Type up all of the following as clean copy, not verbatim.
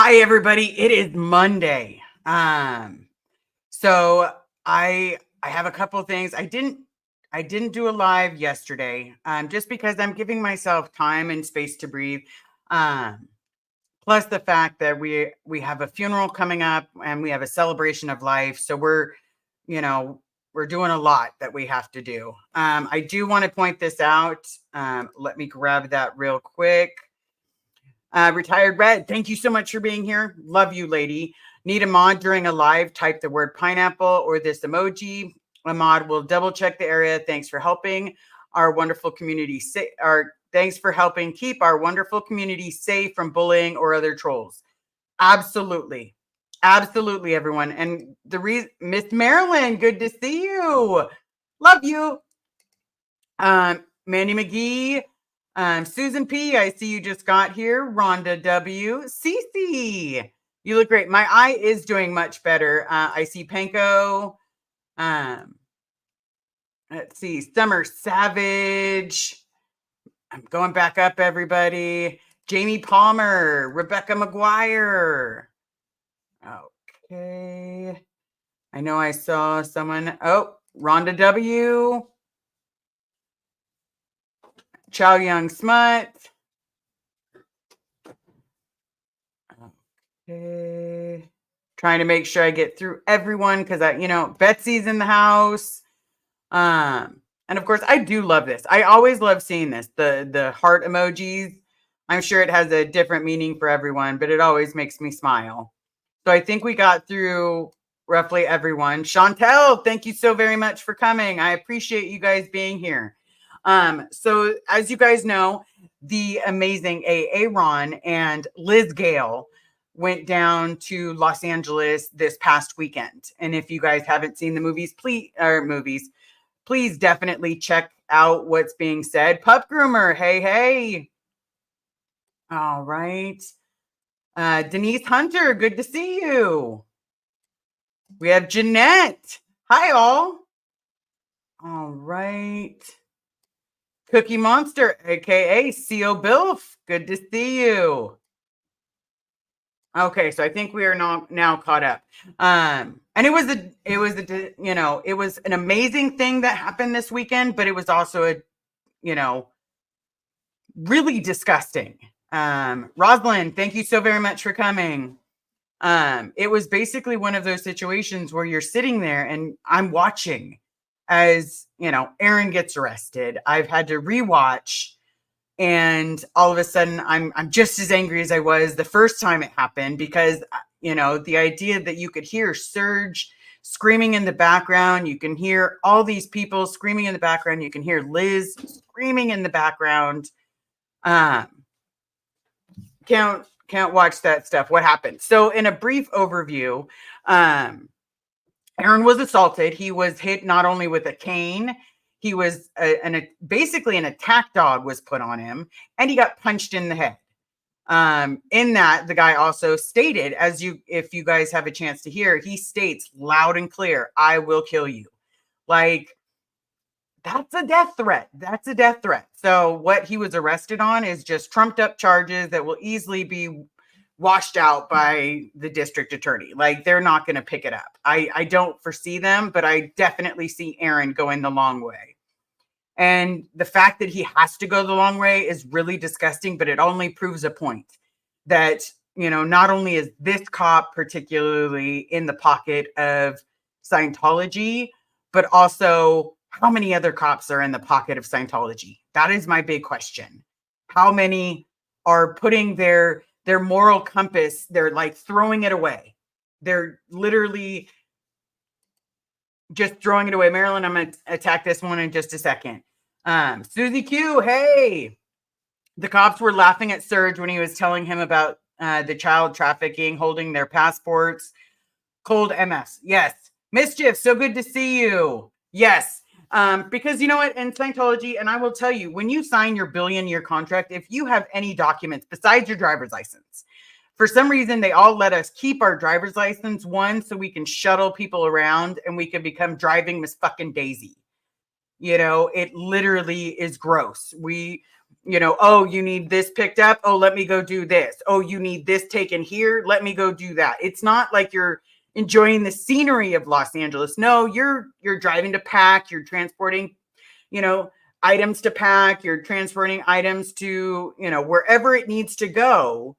Hi, everybody. It is Monday. So I have a couple of things. I didn't do a live yesterday, just because I'm giving myself time and space to breathe. Um, Plus the fact that we have a funeral coming up and we have a celebration of life. So you know, we're doing a lot that we have to do. I do want to point this out. Let me grab that real quick. Retired Red, thank you so much for being here. Love you, lady. Need a mod during a live? Type the word pineapple or this emoji. A mod will double check the area. Thanks for helping our wonderful community. Thanks for helping keep our wonderful community safe from bullying or other trolls. Absolutely, absolutely, everyone. And the reason, Miss Marilyn, good to see you. Love you. Mandy McGee. Susan P, I see you just got here. Rhonda W. Cece, you look great. My eye is doing much better. I see Panko. Let's see. Summer Savage. I'm going back up, everybody. Jamie Palmer. Rebecca McGuire. Okay. I know I saw someone. Oh, Rhonda W. Chow Young Smut. Okay. Trying to make sure I get through everyone because Betsy's in the house. And of course, I do love this. I always love seeing this. The heart emojis. I'm sure it has a different meaning for everyone, but it always makes me smile. So I think we got through roughly everyone. Chantel, thank you so very much for coming. I appreciate you guys being here. So as you guys know, the amazing AA Ron and Liz Gale went down to Los Angeles this past weekend. And if you guys haven't seen the please definitely check out what's being said. Pup Groomer, hey. All right. Denise Hunter, good to see you. We have Jeanette. Hi, all. All right. Cookie Monster, aka CO Bilf, good to see you. Okay, so I think we are now caught up. And it was an amazing thing that happened this weekend, but it was also really disgusting. Rosalind, thank you so very much for coming. It was basically one of those situations where you're sitting there and I'm watching as, Aaron gets arrested. I've had to rewatch, and all of a sudden I'm just as angry as I was the first time it happened, because the idea that you could hear Serge screaming in the background, you can hear all these people screaming in the background, you can hear Liz screaming in the background. Can't watch that stuff. What happened? So in a brief overview, Aaron was assaulted. He was hit not only with a cane, he was basically an attack dog was put on him, and he got punched in the head. In that, the guy also stated, if you guys have a chance to hear, he states loud and clear, "I will kill you." Like, that's a death threat. That's a death threat. So what he was arrested on is just trumped up charges that will easily be washed out by the district attorney. Like, they're not going to pick it up. I don't foresee them, but I definitely see Aaron going the long way. And the fact that he has to go the long way is really disgusting, but it only proves a point that, not only is this cop particularly in the pocket of Scientology, but also how many other cops are in the pocket of Scientology? That is my big question. How many are putting their moral compass, they're like throwing it away. They're literally just throwing it away. Marilyn, I'm going to attack this one in just a second. Susie Q, hey. The cops were laughing at Serge when he was telling him about the child trafficking, holding their passports. Cold MS. Yes. Mischief, so good to see you. Yes. Because you know what, in Scientology, and I will tell you, when you sign your billion-year contract, if you have any documents besides your driver's license, for some reason, they all let us keep our driver's license, one, so we can shuttle people around and we can become driving Miss fucking Daisy. It literally is gross. Oh, you need this picked up. Oh, let me go do this. Oh, you need this taken here. Let me go do that. It's not like you're enjoying the scenery of Los Angeles. No, you're driving to pack, you're transporting, items to pack, you're transporting items to, wherever it needs to go.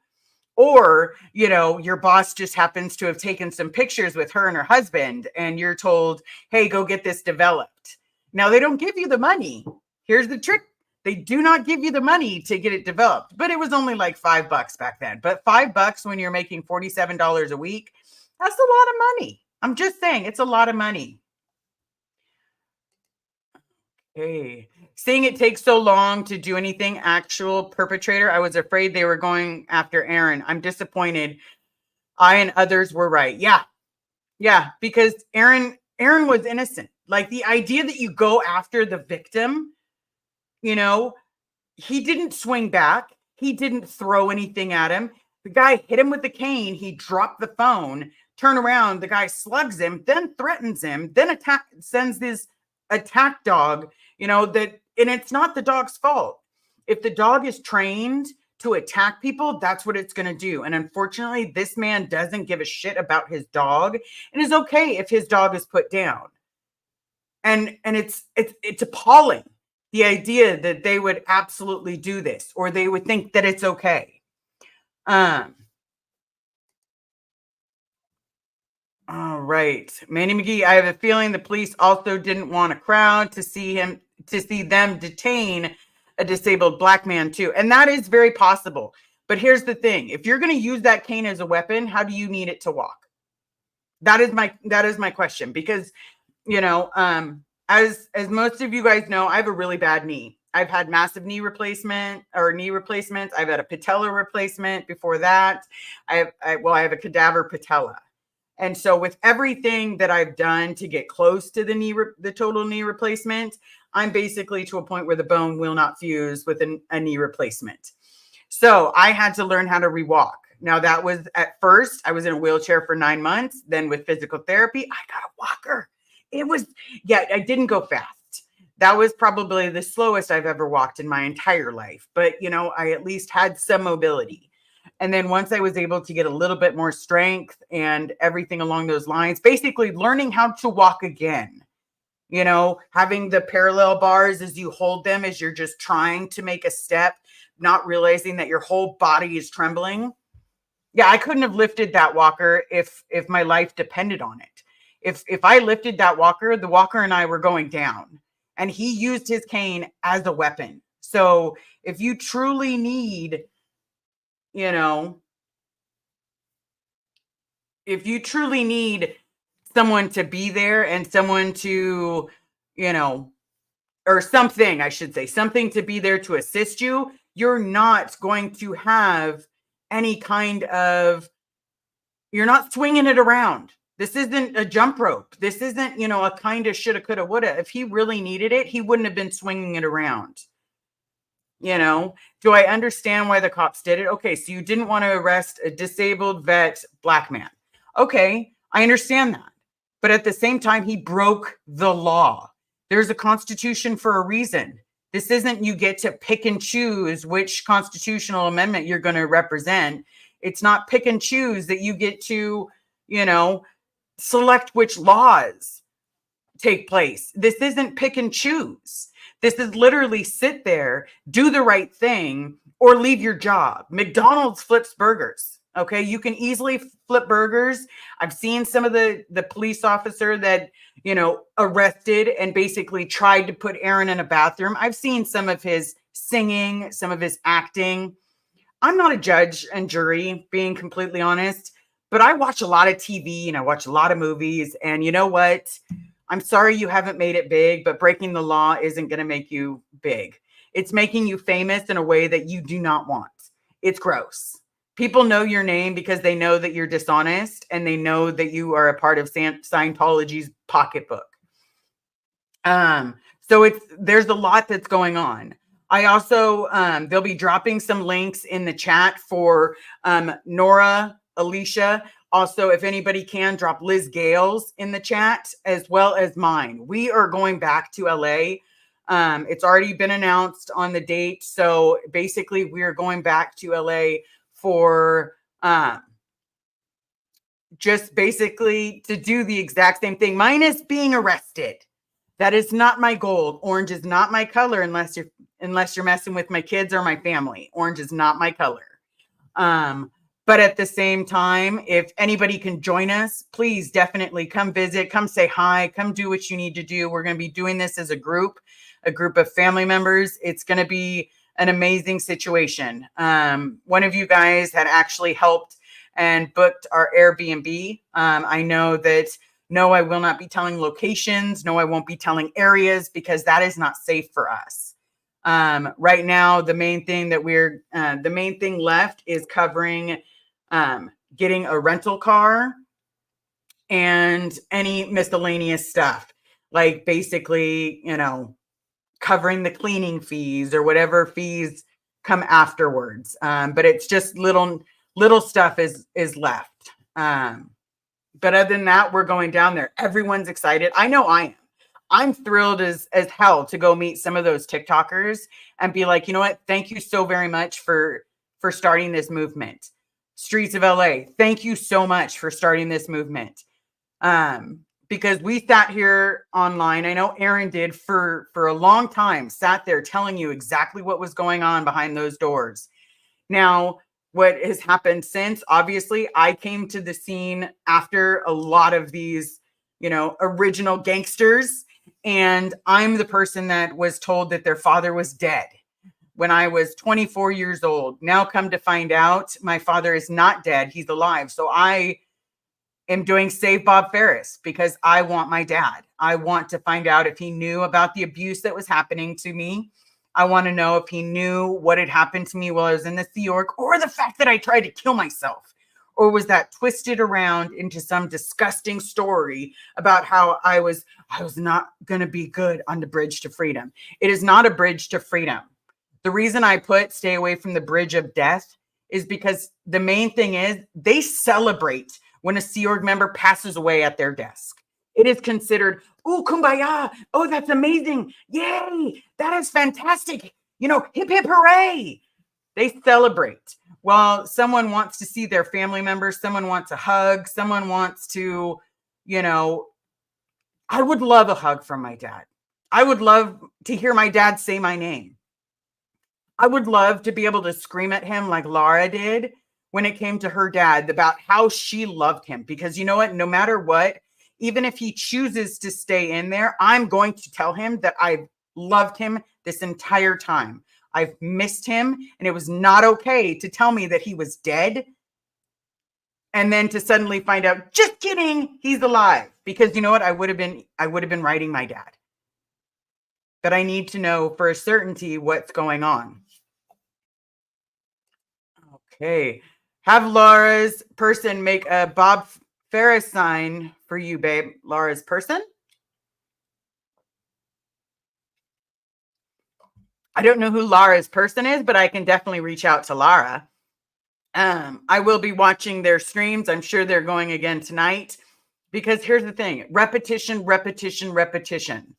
Or, your boss just happens to have taken some pictures with her and her husband, and you're told, hey, go get this developed. Now, they don't give you the money. Here's the trick. They do not give you the money to get it developed, but it was only like $5 back then. But $5 when you're making $47 a week, that's a lot of money. I'm just saying, it's a lot of money. Hey, seeing it take so long to do anything, actual perpetrator, I was afraid they were going after Aaron. I'm disappointed. I and others were right. Yeah, because Aaron was innocent. Like, the idea that you go after the victim, he didn't swing back. He didn't throw anything at him. The guy hit him with the cane. He dropped the phone, turn around. The guy slugs him, then threatens him, then sends this attack dog, and it's not the dog's fault. If the dog is trained to attack people, that's what it's going to do. And unfortunately, this man doesn't give a shit about his dog, and is okay if his dog is put down. And it's appalling, the idea that they would absolutely do this, or they would think that it's okay. All right, Manny McGee, I have a feeling the police also didn't want a crowd to see them detain a disabled black man too. And that is very possible. But here's the thing. If you're going to use that cane as a weapon, how do you need it to walk? That is my question, because, as most of you guys know, I have a really bad knee. I've had massive knee replacements. I've had a patella replacement before that. I have a cadaver patella. And so with everything that I've done to get close to the total knee replacement, I'm basically to a point where the bone will not fuse with a knee replacement. So I had to learn how to rewalk. Now, that was, at first, I was in a wheelchair for 9 months. Then with physical therapy, I got a walker. I didn't go fast. That was probably the slowest I've ever walked in my entire life. But, I at least had some mobility. And then once I was able to get a little bit more strength and everything along those lines, basically learning how to walk again, having the parallel bars as you hold them, as you're just trying to make a step, not realizing that your whole body is trembling. Yeah, I couldn't have lifted that walker if my life depended on it. If I lifted that walker, the walker and I were going down, and he used his cane as a weapon. So if you truly need, someone to be there and someone to, or something, I should say, something to be there to assist you, you're not going to have any kind of, you're not swinging it around. This isn't a jump rope. This isn't, a kind of shoulda, coulda, woulda. If he really needed it, he wouldn't have been swinging it around. Do I understand why the cops did it? Okay, so you didn't want to arrest a disabled vet black man. Okay, I understand that. But at the same time, he broke the law. There's a constitution for a reason. This isn't you get to pick and choose which constitutional amendment you're going to represent. It's not pick and choose that you get to, select which laws take place. This isn't pick and choose. This is literally sit there, do the right thing, or leave your job. McDonald's flips burgers. Okay, you can easily flip burgers. I've seen some of the police officer that, arrested and basically tried to put Aaron in a bathroom. I've seen some of his singing, some of his acting. I'm not a judge and jury, being completely honest, but I watch a lot of TV and I watch a lot of movies. And you know what? I'm sorry you haven't made it big, but breaking the law isn't going to make you big. It's making you famous in a way that you do not want. It's gross. People know your name because they know that you're dishonest and they know that you are a part of Scientology's pocketbook. So there's a lot that's going on. I also, they'll be dropping some links in the chat for Nora, Alicia. Also, if anybody can, drop Liz Gale's in the chat as well as mine. We are going back to LA It's already been announced on the date. So basically, we're going back to LA for just basically to do the exact same thing, minus being arrested. That is not my goal. Orange is not my color unless you're messing with my kids or my family. Orange is not my color. But at the same time, if anybody can join us, please definitely come visit, come say hi, come do what you need to do. We're going to be doing this as a group of family members. It's going to be an amazing situation. One of you guys had actually helped and booked our Airbnb. I know that, no, I will not be telling locations. No, I won't be telling areas because that is not safe for us. Right now, the main thing left is covering getting a rental car and any miscellaneous stuff, like basically, covering the cleaning fees or whatever fees come afterwards. But it's just little stuff is left. But other than that, we're going down there. Everyone's excited. I know I am. I'm thrilled as hell to go meet some of those TikTokers and be like, you know what? Thank you so very much for starting this movement. Streets of LA, thank you so much for starting this movement. Because we sat here online. I know Aaron did for a long time, sat there telling you exactly what was going on behind those doors. Now, what has happened since, obviously, I came to the scene after a lot of these, original gangsters. And I'm the person that was told that their father was dead when I was 24 years old. Now come to find out, my father is not dead. He's alive. So I am doing Save Bob Ferris because I want my dad. I want to find out if he knew about the abuse that was happening to me. I want to know if he knew what had happened to me while I was in the Sea Org, or the fact that I tried to kill myself. Or was that twisted around into some disgusting story about how I was not going to be good on the bridge to freedom? It is not a bridge to freedom. The reason I put stay away from the bridge of death is because the main thing is they celebrate when a Sea Org member passes away at their desk. It is considered, oh, kumbaya. Oh, that's amazing. Yay. That is fantastic. Hip, hip, hooray. They celebrate. Well, someone wants to see their family members. Someone wants a hug. Someone wants to, I would love a hug from my dad. I would love to hear my dad say my name. I would love to be able to scream at him like Laura did when it came to her dad about how she loved him. Because you know what? No matter what, even if he chooses to stay in there, I'm going to tell him that I've loved him this entire time. I've missed him, and it was not okay to tell me that he was dead and then to suddenly find out, just kidding, he's alive. Because you know what? I would have been writing my dad. But I need to know for a certainty what's going on. Okay. Have Laura's person make a Bob Ferris sign for you, babe. Laura's person. I don't know who Laura's person is, but I can definitely reach out to Lara. I will be watching their streams. I'm sure they're going again tonight, because here's the thing: repetition, repetition, repetition.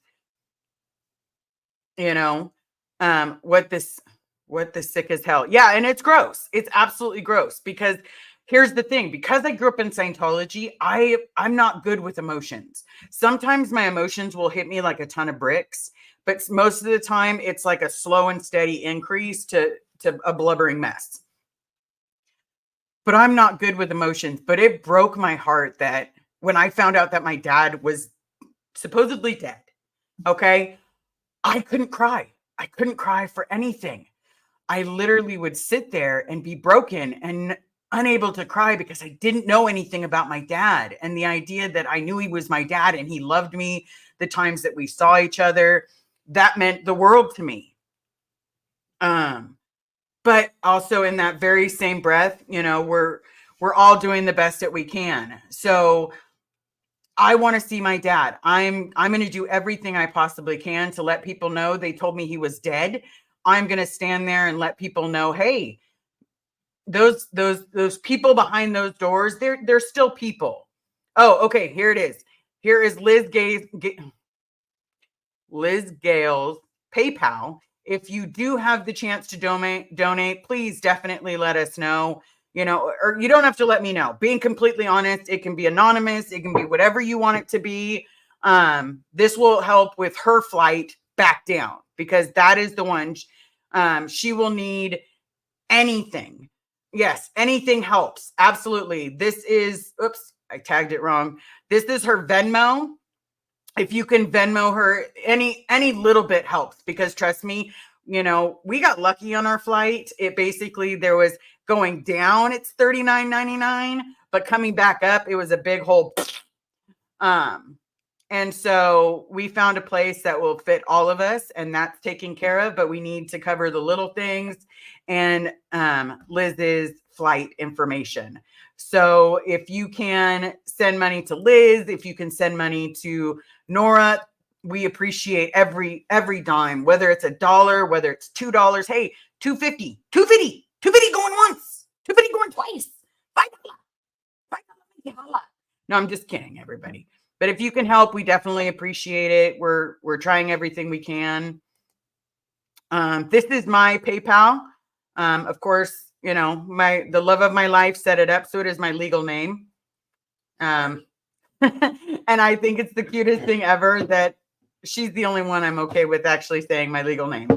What the sick as hell. Yeah, and it's gross. It's absolutely gross, because here's the thing: because I grew up in Scientology, I'm not good with emotions. Sometimes my emotions will hit me like a ton of bricks, but most of the time it's like a slow and steady increase to a blubbering mess. But I'm not good with emotions. But it broke my heart that when I found out that my dad was supposedly dead, okay, I couldn't cry. I couldn't cry for anything. I literally would sit there and be broken and unable to cry because I didn't know anything about my dad. And the idea that I knew he was my dad and he loved me the times that we saw each other, that meant the world to me. But also in that very same breath, we're all doing the best that we can. So I want to see my dad. I'm going to do everything I possibly can to let people know. They told me he was dead. I'm going to stand there and let people know, hey, those people behind those doors, they're still people. Oh, okay, here it is. Here is Liz Gale's PayPal. If you do have the chance to donate, please definitely let us know. Or you don't have to let me know. Being completely honest, it can be anonymous. It can be whatever you want it to be. This will help with her flight back down, because that is the one. She will need anything. Yes, anything helps. Absolutely. This is, oops, I tagged it wrong. This is her Venmo. If you can Venmo her, any little bit helps, because trust me, we got lucky on our flight. It basically, there was going down, it's $39.99, but coming back up, it was a big hole. And so we found a place that will fit all of us, and that's taken care of, but we need to cover the little things and Liz's flight information. So if you can send money to Liz, if you can send money to Nora, we appreciate every dime, whether it's $1, whether it's $2. Hey, $2.50 going once, $2.50 going twice, $5. No, I'm just kidding, everybody. But if you can help, we definitely appreciate it. We're trying everything we can. This is my PayPal. Of course, the love of my life set it up so it is my legal name. And I think it's the cutest thing ever that she's the only one I'm okay with actually saying my legal name.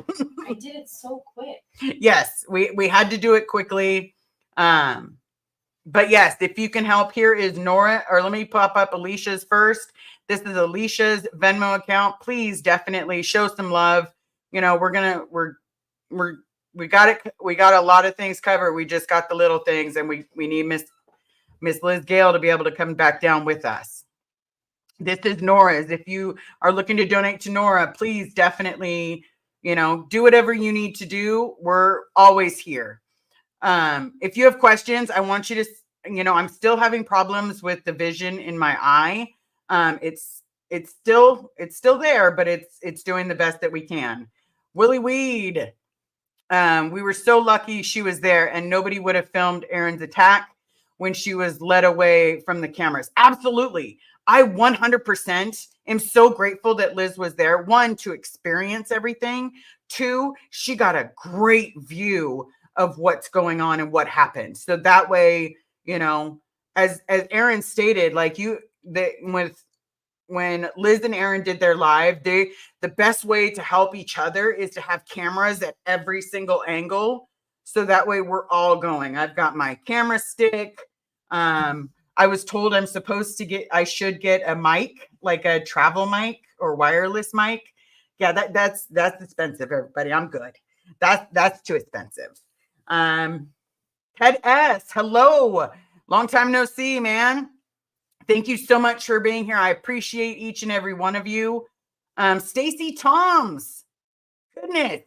I did it so quick. Yes, we had to do it quickly. But yes, if you can help, here is Nora, or let me pop up Alicia's first. This is Alicia's Venmo account. Please definitely show some love. We got it. We got a lot of things covered. We just got the little things, and we need Miss Liz Gale to be able to come back down with us. This is Nora's. If you are looking to donate to Nora, please definitely, do whatever you need to do. We're always here. If you have questions, I want you to, I'm still having problems with the vision in my eye. It's still there, but it's doing the best that we can. Willie Weed. We were so lucky she was there, and nobody would have filmed Erin's attack when she was led away from the cameras. Absolutely. I 100% am so grateful that Liz was there. One, to experience everything. Two, she got a great view of what's going on and what happened. So that way, as Erin stated, when Liz and Erin did their live, the best way to help each other is to have cameras at every single angle. So that way we're all going. I've got my camera stick. I was told I should get a mic, like a travel mic or wireless mic. Yeah, that's expensive, everybody. I'm good. That's too expensive. Ted S, hello. Long time no see, man. Thank you so much for being here. I appreciate each and every one of you. Stacy Toms. Goodness.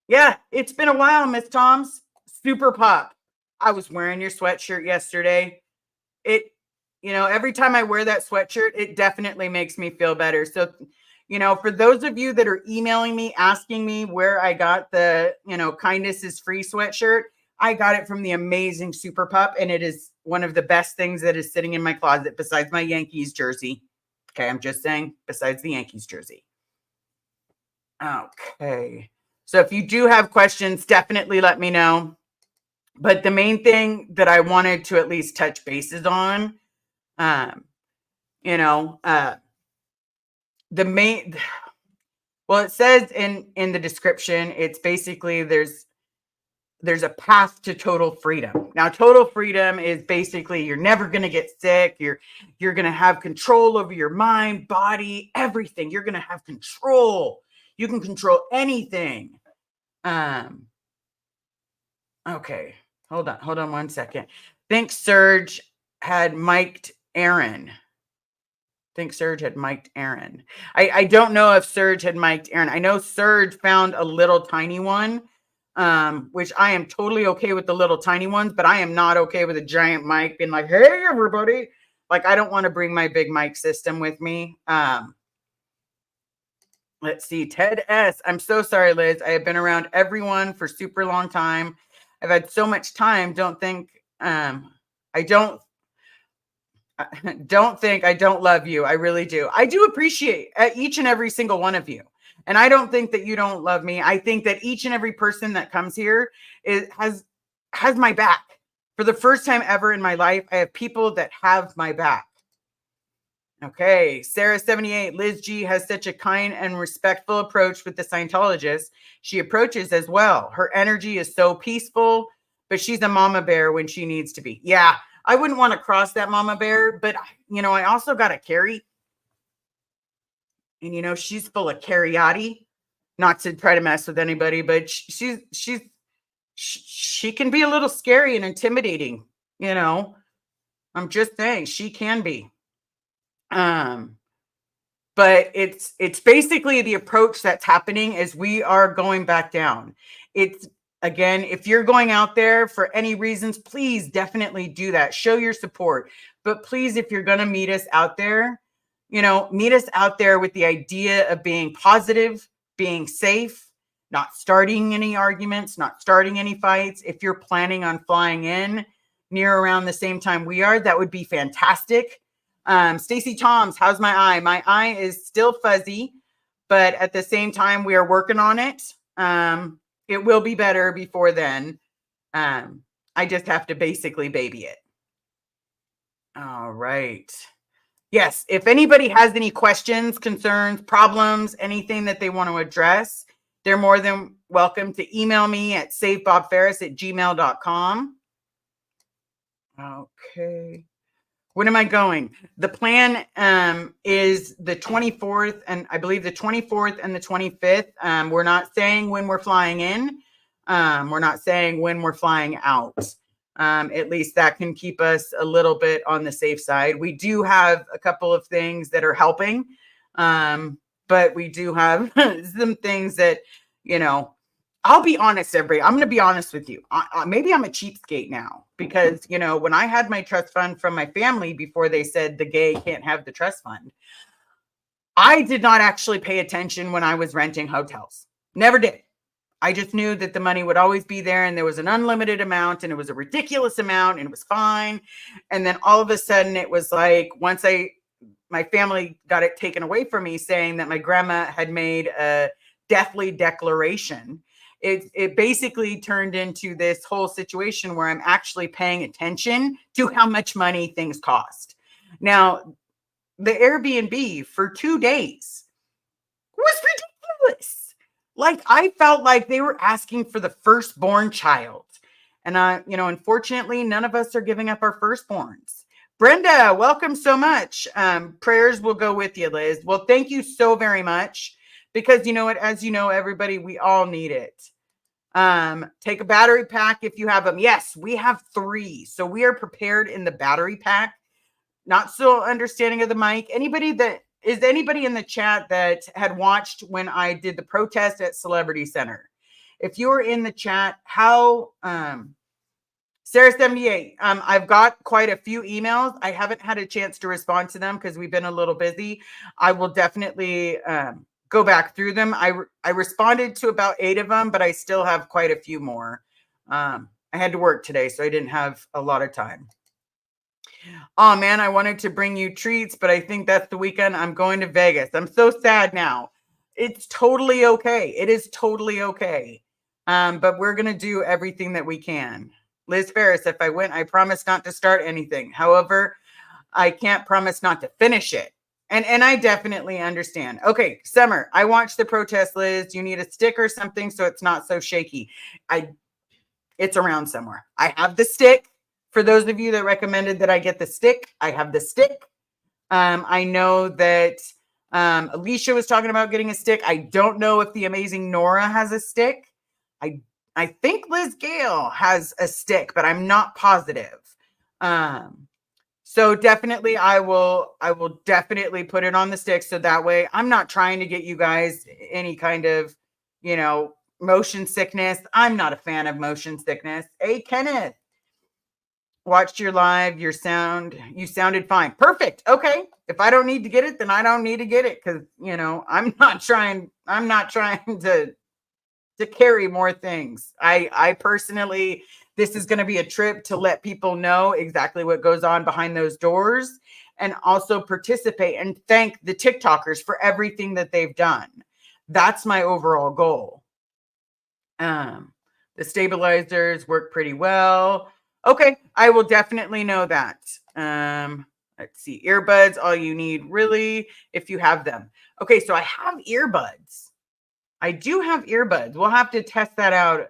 Yeah, it's been a while, Miss Toms. Super Pop. I was wearing your sweatshirt yesterday. Every time I wear that sweatshirt, it definitely makes me feel better. So, for those of you that are emailing me, asking me where I got the, kindness is free sweatshirt, I got it from the amazing Super Pup, and it is one of the best things that is sitting in my closet besides my Yankees jersey. Okay, I'm just saying, besides the Yankees jersey. Okay, so if you do have questions, definitely let me know. But the main thing that I wanted to at least touch bases on, it says in the description, it's basically there's a path to total freedom. Now, total freedom is basically you're never going to get sick. You're going to have control over your mind, body, everything. You're going to have control. You can control anything. Okay. Hold on 1 second. Think Serge had mic'd Erin. I don't know if Serge had mic'd Erin. I know Serge found a little tiny one, which I am totally okay with the little tiny ones, but I am not okay with a giant mic being like, hey, everybody. Like, I don't want to bring my big mic system with me. Let's see. Ted S. I'm so sorry, Liz. I have been around everyone for super long time. I've had so much time. Don't think I don't think I don't love you. I really do. I do appreciate each and every single one of you. And I don't think that you don't love me. I think that each and every person that comes here has my back. For the first time ever in my life, I have people that have my back. Okay, Sarah 78, Liz G has such a kind and respectful approach with the Scientologists. She approaches as well. Her energy is so peaceful, but she's a mama bear when she needs to be. Yeah, I wouldn't want to cross that mama bear, but I also got to carry. And she's full of cariati. Not to try to mess with anybody, but she can be a little scary and intimidating. I'm just saying she can be. But it's basically the approach that's happening is we are going back down. It's again, if you're going out there for any reasons, please definitely do that. Show your support. But please, if you're going to meet us out there, meet us out there with the idea of being positive, being safe, not starting any arguments, not starting any fights. If you're planning on flying in near around the same time we are, that would be fantastic. Stacy Toms, how's my eye? My eye is still fuzzy, but at the same time, we are working on it. It will be better before then. I just have to basically baby it. All right. Yes, if anybody has any questions, concerns, problems, anything that they want to address, they're more than welcome to email me at savebobferris@gmail.com. Okay. When am I going? The plan is the 24th, and I believe the 24th and the 25th. We're not saying when we're flying in. We're not saying when we're flying out. At least that can keep us a little bit on the safe side. We do have a couple of things that are helping, but we do have some things that, I'll be honest, everybody. I'm going to be honest with you. Maybe I'm a cheapskate now because, when I had my trust fund from my family before they said the gay can't have the trust fund, I did not actually pay attention when I was renting hotels. Never did. I just knew that the money would always be there and there was an unlimited amount and it was a ridiculous amount and it was fine. And then all of a sudden it was like, once my family got it taken away from me saying that my grandma had made a deathly declaration, it basically turned into this whole situation where I'm actually paying attention to how much money things cost. Now, the Airbnb for 2 days was ridiculous. Like, I felt like they were asking for the firstborn child. And, unfortunately, none of us are giving up our firstborns. Brenda, welcome so much. Prayers will go with you, Liz. Well, thank you so very much. Because you know what, as you know, everybody, we all need it. Take a battery pack if you have them. Yes, we have 3. So we are prepared in the battery pack. Not so understanding of the mic. Anybody in the chat that had watched when I did the protest at Celebrity Center? If you were in the chat, how Sarah 78, I've got quite a few emails. I haven't had a chance to respond to them because we've been a little busy. I will definitely go back through them. I responded to about 8 of them, but I still have quite a few more. I had to work today, so I didn't have a lot of time. Oh man, I wanted to bring you treats, but I think that's the weekend I'm going to Vegas. I'm so sad now. It's totally okay. It is totally okay. But we're going to do everything that we can. Liz Ferris, if I went, I promise not to start anything. However, I can't promise not to finish it. And I definitely understand. Okay, Summer, I watched the protest, Liz. You need a stick or something so it's not so shaky. It's around somewhere. I have the stick. For those of you that recommended that I get the stick, I have the stick. I know that Alicia was talking about getting a stick. I don't know if the amazing Nora has a stick. I think Liz Gale has a stick, but I'm not positive. So definitely I will definitely put it on the stick. So that way I'm not trying to get you guys any kind of, motion sickness. I'm not a fan of motion sickness. Hey, Kenneth. Watched your live, you sounded fine. Perfect. Okay. If I don't need to get it, then I don't need to get it. Cause I'm not trying to carry more things. I personally, this is going to be a trip to let people know exactly what goes on behind those doors and also participate and thank the TikTokers for everything that they've done. That's my overall goal. The stabilizers work pretty well. Okay, I will definitely know that. Let's see, earbuds, all you need really, if you have them. Okay, so I have earbuds. I do have earbuds. We'll have to test that out.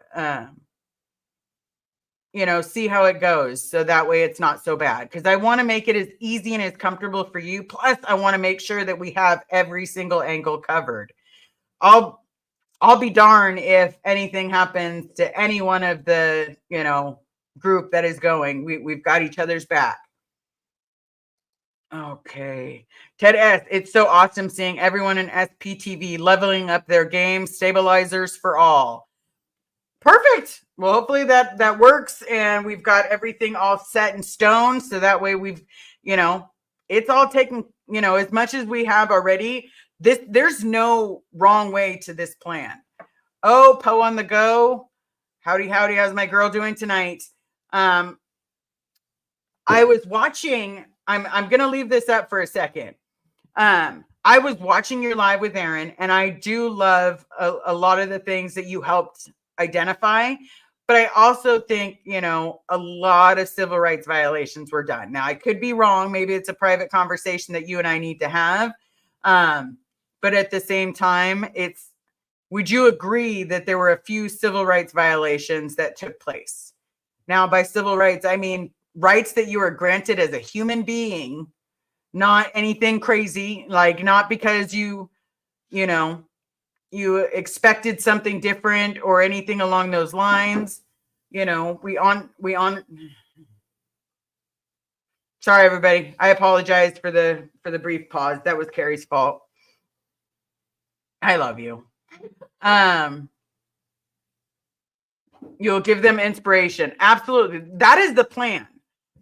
See how it goes. So that way it's not so bad, because I want to make it as easy and as comfortable for you. Plus, I want to make sure that we have every single angle covered. I'll be darned if anything happens to any one of the, group that is going. We've got each other's back. Okay. Ted S., it's so awesome seeing everyone in SPTV leveling up their game. Stabilizers for all. Perfect. Well, hopefully that works, and we've got everything all set in stone. So that way we've, it's all taken, as much as we have already. There's no wrong way to this plan. Oh, Poe on the go. Howdy. How's my girl doing tonight? I was watching, I'm going to leave this up for a second. I was watching your live with Aaron, and I do love a lot of the things that you helped identify, but I also think, a lot of civil rights violations were done. Now, I could be wrong. Maybe it's a private conversation that you and I need to have. But at the same time, would you agree that there were a few civil rights violations that took place? Now, by civil rights, I mean rights that you are granted as a human being, not anything crazy, like not because you expected something different or anything along those lines. Sorry, everybody. I apologize for the brief pause. That was Carrie's fault. I love you. You'll give them inspiration. Absolutely. That is the plan.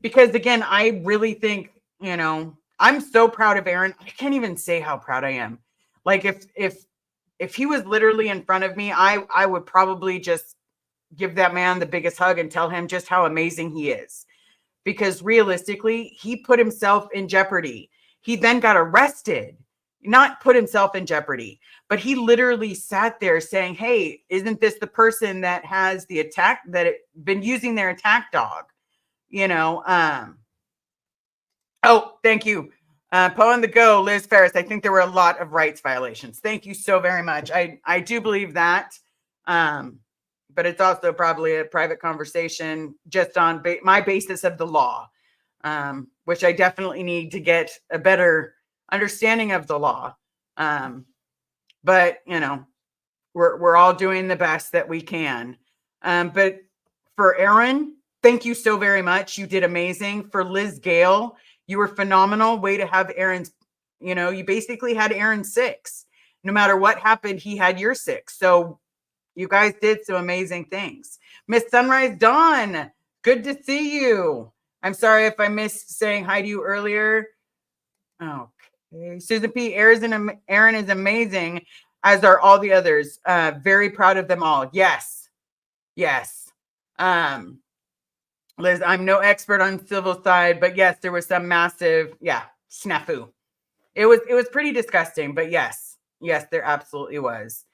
Because again, I really think, I'm so proud of Aaron. I can't even say how proud I am. Like if he was literally in front of me, I would probably just give that man the biggest hug and tell him just how amazing he is. Because realistically, he put himself in jeopardy. He then got arrested, not put himself in jeopardy, but he literally sat there saying, hey, isn't this the person that has the attack, been using their attack dog? Oh, thank you. Poe on the go, Liz Ferris. I think there were a lot of rights violations. Thank you so very much. I do believe that. But it's also probably a private conversation just on my basis of the law, which I definitely need to get a better understanding of the law. But, we're all doing the best that we can. But for Aaron, thank you so very much. You did amazing. For Liz Gale, you were phenomenal. Way to have Aaron's, you basically had Aaron's 6. No matter what happened, he had your 6. So you guys did some amazing things. Miss Sunrise Dawn, good to see you. I'm sorry if I missed saying hi to you earlier. Okay. Susan P. Aaron is amazing, as are all the others. Very proud of them all. Yes. Liz, I'm no expert on civil side, but yes, there was some massive, snafu. It was pretty disgusting, but yes, there absolutely was.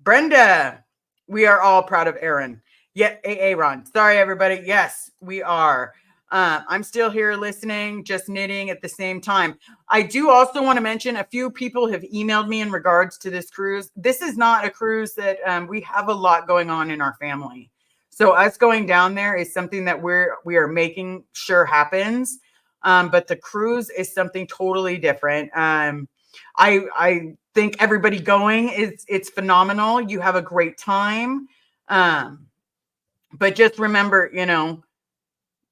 Brenda, we are all proud of Aaron. Yeah, Aaron. Sorry, everybody. Yes, we are. I'm still here listening, just knitting at the same time. I do also want to mention a few people have emailed me in regards to this cruise. This is not a cruise that we have a lot going on in our family. So us going down there is something that we are making sure happens. But the cruise is something totally different. I think everybody going it's phenomenal. You have a great time. But just remember,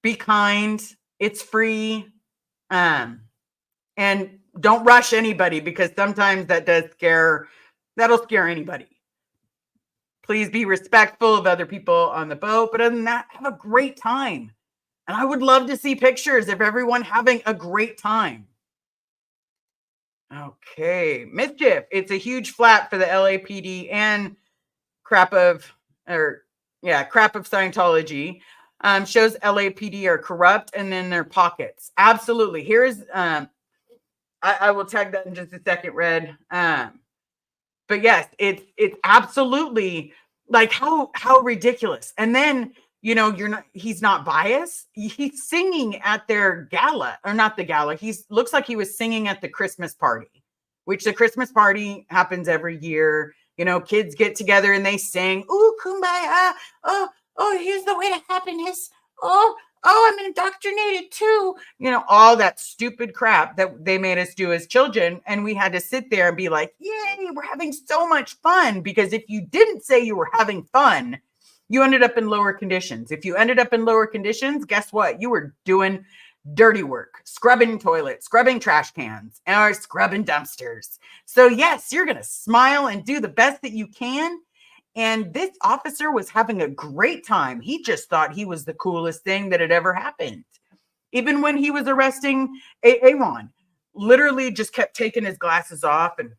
be kind. It's free. And don't rush anybody, because sometimes that'll scare anybody. Please be respectful of other people on the boat. But other than that, have a great time. And I would love to see pictures of everyone having a great time. Okay. Mischief. It's a huge flap for the LAPD and crap of Scientology. Shows LAPD are corrupt and in their pockets. Absolutely. Here's I will tag that in just a second, Red. But yes, it's absolutely like how ridiculous. And then, he's not biased. He's singing at their gala, or not the gala. Looks like he was singing at the Christmas party, which the Christmas party happens every year. Kids get together and they sing, "Ooh, kumbaya. Oh, here's the way to happiness. I'm indoctrinated too." All that stupid crap that they made us do as children. And we had to sit there and be like, yay, we're having so much fun. Because if you didn't say you were having fun, you ended up in lower conditions. If you ended up in lower conditions, guess what? You were doing dirty work, scrubbing toilets, scrubbing trash cans, or scrubbing dumpsters. So yes, you're going to smile and do the best that you can. And this officer was having a great time. He just thought he was the coolest thing that had ever happened. Even when he was arresting Aaron, literally just kept taking his glasses off and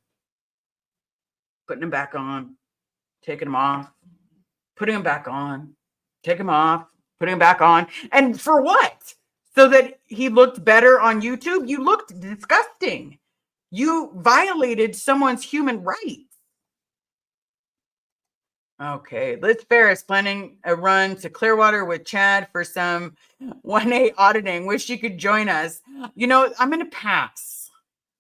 putting them back on, taking them off, putting them back on, take them off, putting them back on. And for what? So that he looked better on YouTube? You looked disgusting. You violated someone's human rights. Okay, Liz Ferris planning a run to Clearwater with Chad for some 1A auditing. Wish you could join us. I'm going to pass.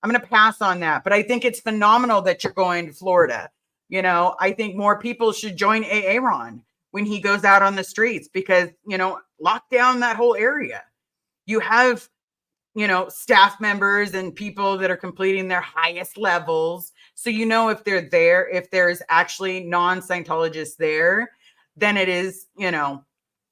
I'm going to pass on that. But I think it's phenomenal that you're going to Florida. I think more people should join Aaron when he goes out on the streets because, lock down that whole area. You have, staff members and people that are completing their highest levels. So, if they're there, if there's actually non-Scientologists there, then it is,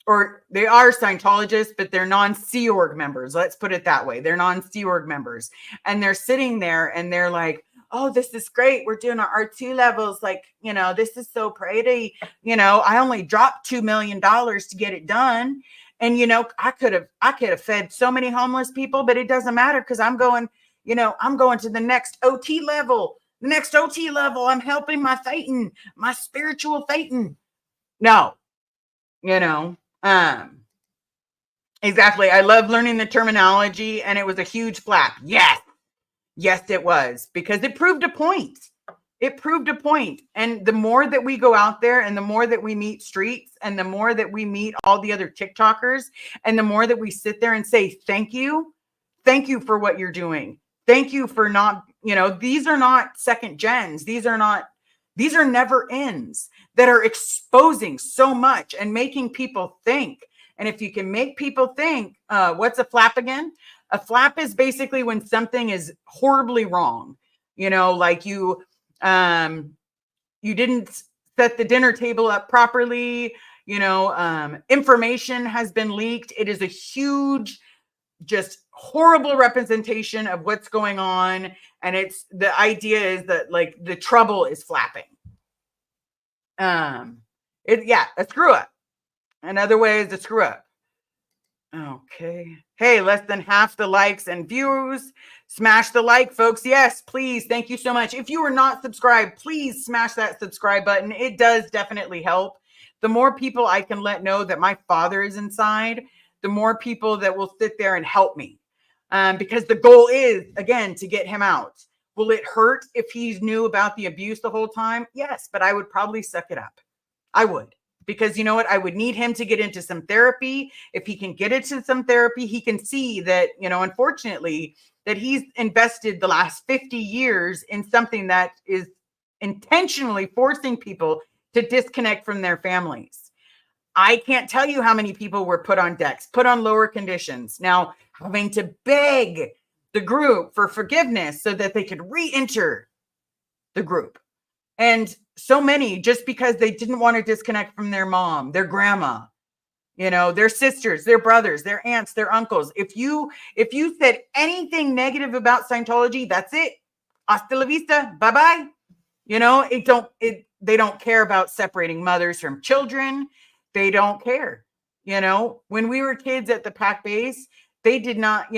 or they are Scientologists, but they're non-Sea Org members. Let's put it that way. They're non-Sea Org members. And they're sitting there and they're like, oh, this is great. We're doing our R2 levels. Like, this is so pretty. I only dropped $2 million to get it done. And, I could have fed so many homeless people, but it doesn't matter because I'm going to the next OT level. The next OT level, I'm helping my Phaeton, my spiritual Phaeton. No, exactly. I love learning the terminology, and it was a huge flap. Yes, it was, because it proved a point. It proved a point. And the more that we go out there and the more that we meet streets and the more that we meet all the other TikTokers and the more that we sit there and say, thank you for what you're doing. Thank you for not, these are not second gens. These are never ends that are exposing so much and making people think. And if you can make people think, what's a flap again? A flap is basically when something is horribly wrong, like you didn't set the dinner table up properly, information has been leaked. It is a huge, just horrible representation of what's going on. And the idea is that like the trouble is flapping. A screw up. Another way is a screw up. Okay. Hey, less than half the likes and views. Smash the like, folks. Yes, please. Thank you so much. If you are not subscribed, please smash that subscribe button. It does definitely help. The more people I can let know that my father is inside, the more people that will sit there and help me. Because the goal is, again, to get him out. Will it hurt if he knew about the abuse the whole time? Yes, but I would probably suck it up. I would. Because you know what? I would need him to get into some therapy. If he can get into some therapy, he can see that, unfortunately, that he's invested the last 50 years in something that is intentionally forcing people to disconnect from their families. I can't tell you how many people were put on decks, put on lower conditions. Now, having to beg the group for forgiveness so that they could re-enter the group. And so many just because they didn't want to disconnect from their mom, their grandma, their sisters, their brothers, their aunts, their uncles. If you said anything negative about Scientology, that's it. Hasta la vista. Bye-bye. They don't care about separating mothers from children. They don't care. When we were kids at the Pac base, they did not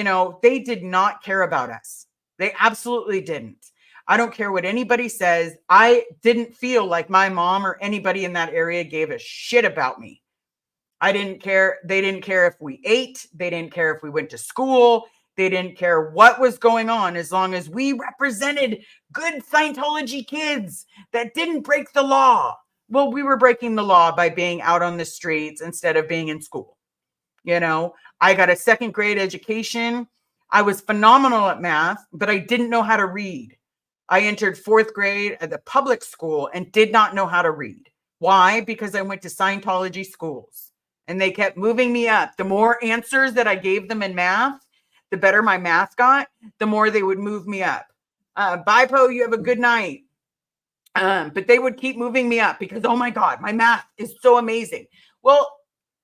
care about us. They absolutely didn't. I don't care what anybody says. I didn't feel like my mom or anybody in that area gave a shit about me. I didn't care. They didn't care if we ate. They didn't care if we went to school. They didn't care what was going on as long as we represented good Scientology kids that didn't break the law. Well, we were breaking the law by being out on the streets instead of being in school. You know, I got a second grade education. I was phenomenal at math, but I didn't know how to read. I entered fourth grade at the public school and did not know how to read. Why? Because I went to Scientology schools and they kept moving me up. The more answers that I gave them in math, the better my math got, the more they would move me up. Bye, Po, you have a good night. But they would keep moving me up because, oh my God, my math is so amazing. Well,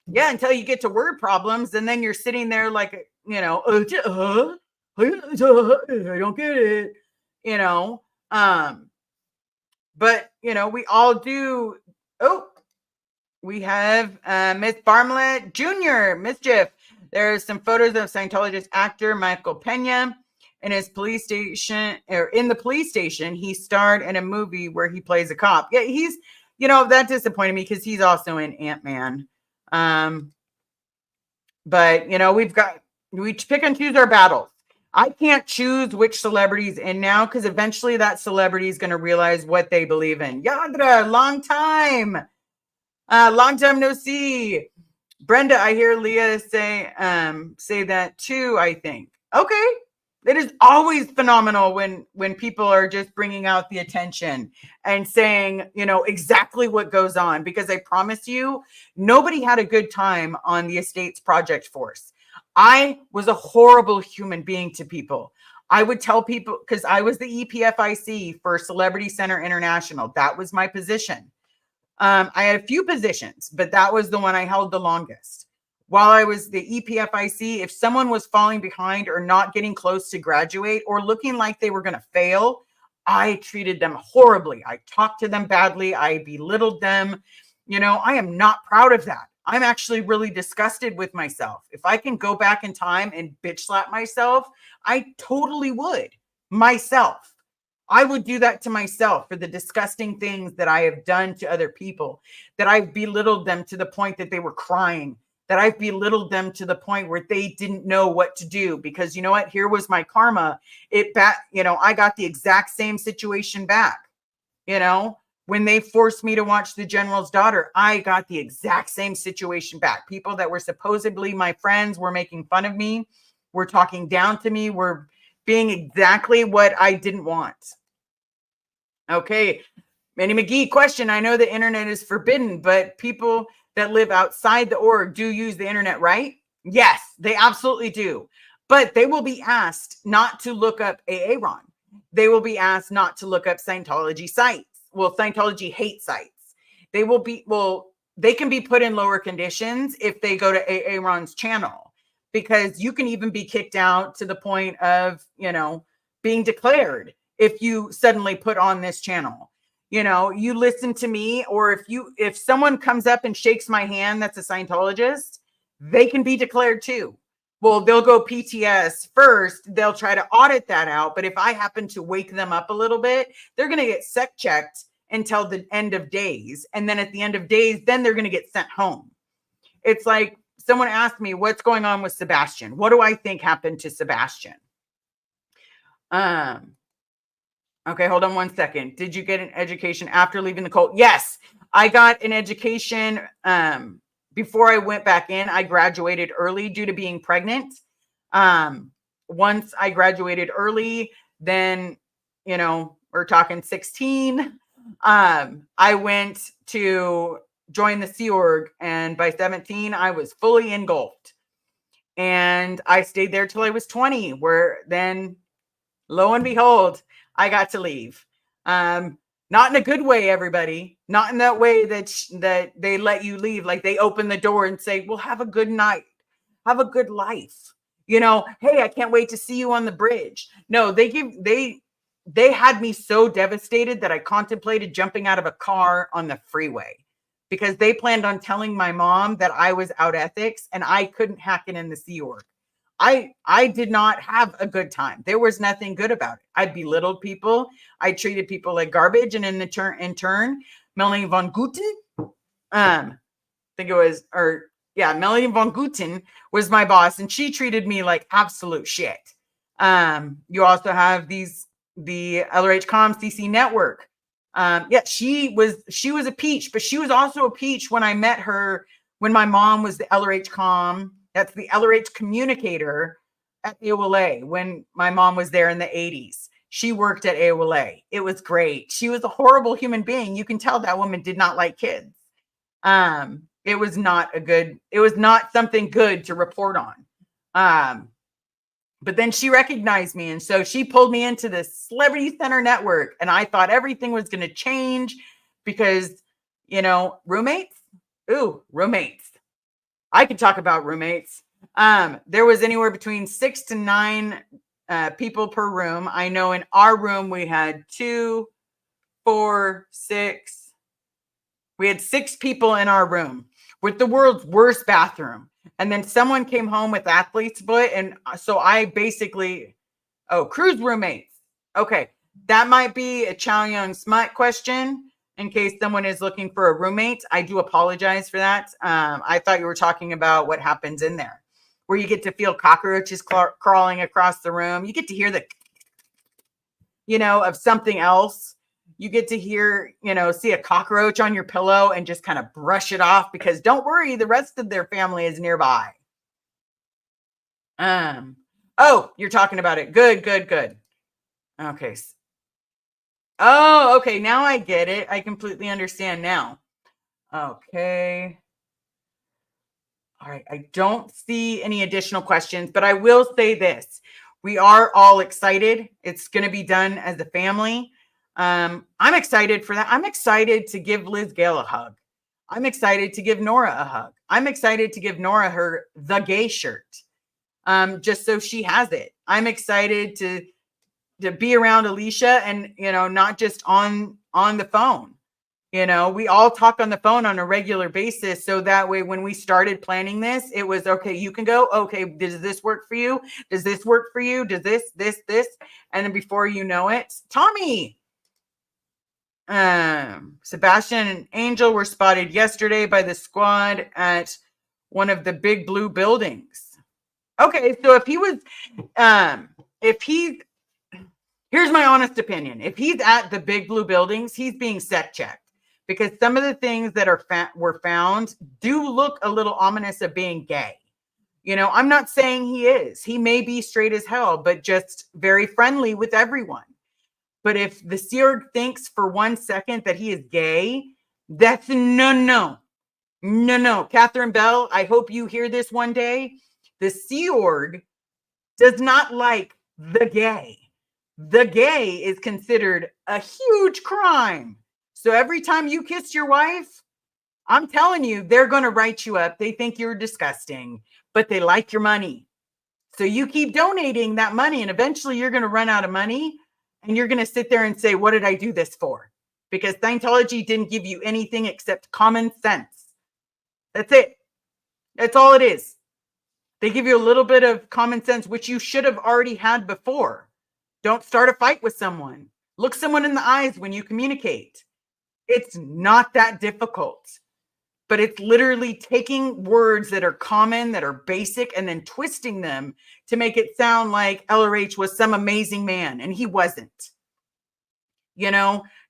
yeah, until you get to word problems, and then you're sitting there like, you know, I don't get it, you know. But you know, we all do. Oh, we have Miss Barmlet Jr. Mischief. There's some photos of Scientologist actor Michael Pena in his police station, or in the police station. He starred in a movie where he plays a cop. Yeah, he's, you know, that disappointed me because he's also in Ant-Man. But you know, we pick and choose our battles. I can't choose which celebrity's in now because eventually that celebrity is going to realize what they believe in. Yadra, long time no see. Brenda, I hear Leah say that too, I think. Okay. It is always phenomenal when people are just bringing out the attention and saying, you know, exactly what goes on, because I promise you, nobody had a good time on the Estates Project Force. I was a horrible human being to people. I would tell people, because I was the EPFIC for Celebrity Center International. That was my position. I had a few positions, but that was the one I held the longest. While I was the EPFIC, if someone was falling behind or not getting close to graduate or looking like they were going to fail, I treated them horribly. I talked to them badly. I belittled them. You know, I am not proud of that. I'm actually really disgusted with myself. If I can go back in time and bitch slap myself, I totally would. Myself. I would do that to myself for the disgusting things that I have done to other people, that I've belittled them to the point that they were crying, that I've belittled them to the point where they didn't know what to do, because you know what? Here was my karma. I got the exact same situation back. You know, when they forced me to watch The General's Daughter, I got the exact same situation back. People that were supposedly my friends were making fun of me, were talking down to me, were being exactly what I didn't want. Okay. Manny McGee, question. I know the internet is forbidden, but people that live outside the org do use the internet, right? Yes, they absolutely do. But they will be asked not to look up Aaron. They will be asked not to look up Scientology sites. Well, Scientology hate sites. They can be put in lower conditions if they go to Aaron's channel, because you can even be kicked out to the point of, you know, being declared if you suddenly put on this channel. You know, you listen to me, or if someone comes up and shakes my hand that's a Scientologist, they can be declared too. Well, they'll go PTS first. They'll try to audit that out. But if I happen to wake them up a little bit, they're going to get sec checked until the end of days. And then at the end of days, then they're going to get sent home. It's like someone asked me, what's going on with Sebastian? What do I think happened to Sebastian? Okay, hold on 1 second. Did you get an education after leaving the cult? Yes, I got an education before I went back in. I graduated early due to being pregnant. Once I graduated early, then, you know, we're talking 16. I went to join the Sea Org, and by 17, I was fully engulfed. And I stayed there till I was 20, where then, lo and behold, I got to leave. Not in a good way, everybody. Not in that way that they let you leave. Like they open the door and say, well, have a good night. Have a good life. You know, hey, I can't wait to see you on the bridge. No, they had me so devastated that I contemplated jumping out of a car on the freeway, because they planned on telling my mom that I was out ethics and I couldn't hack it in the Sea Org. I did not have a good time. There was nothing good about it. I belittled people. I treated people like garbage. And in turn, Melanie von Guten, I think it was, or Melanie von Guten was my boss, and she treated me like absolute shit. You also have the LRH Com CC network. She was a peach, but she was also a peach when I met her when my mom was the LRH Com. That's the LRH communicator at AOLA when my mom was there in the 80s. She worked at AOLA. It was great. She was a horrible human being. You can tell that woman did not like kids. It was not something good to report on. But then she recognized me. And so she pulled me into this Celebrity Center network. And I thought everything was going to change because, roommates. Ooh, roommates. I could talk about roommates. There was anywhere between 6 to 9 people per room. I know in our room we had 2, 4, 6. We had 6 people in our room with the world's worst bathroom. And then someone came home with athlete's foot. And so I basically, cruise roommates. Okay. That might be a Chow Yun Smut question in case someone is looking for a roommate. I do apologize for that. I thought you were talking about what happens in there, where you get to feel cockroaches crawling across the room. You get to hear of something else. You get to hear, see a cockroach on your pillow and just kind of brush it off because don't worry, the rest of their family is nearby. You're talking about it. Good. Okay. Oh, okay. Now I get it. I completely understand now. Okay. All right. I don't see any additional questions, but I will say this. We are all excited. It's going to be done as a family. I'm excited for that. I'm excited to give Liz Gale a hug. I'm excited to give Nora a hug. I'm excited to give Nora her The Gay shirt. Just so she has it. I'm excited to be around Alicia and, not just on the phone. We all talk on the phone on a regular basis. So that way, when we started planning this, it was, okay, you can go. Okay. Does this work for you? Does this work for you? Does this? And then before you know it, Tommy, Sebastian and Angel were spotted yesterday by the squad at one of the big blue buildings. Okay. So here's my honest opinion. If he's at the big blue buildings, he's being sec checked because some of the things that were found do look a little ominous of being gay. I'm not saying he is. He may be straight as hell, but just very friendly with everyone. But if the Sea Org thinks for 1 second that he is gay, that's no. Catherine Bell, I hope you hear this one day. The Sea Org does not like the gay. The gay is considered a huge crime. So every time you kiss your wife, I'm telling you, they're going to write you up. They think you're disgusting, but they like your money. So you keep donating that money and eventually you're going to run out of money and you're going to sit there and say, what did I do this for? Because Scientology didn't give you anything except common sense. That's it. That's all it is. They give you a little bit of common sense, which you should have already had before. Don't start a fight with someone. Look someone in the eyes when you communicate. It's not that difficult, but it's literally taking words that are common, that are basic, and then twisting them to make it sound like LRH was some amazing man, and he wasn't.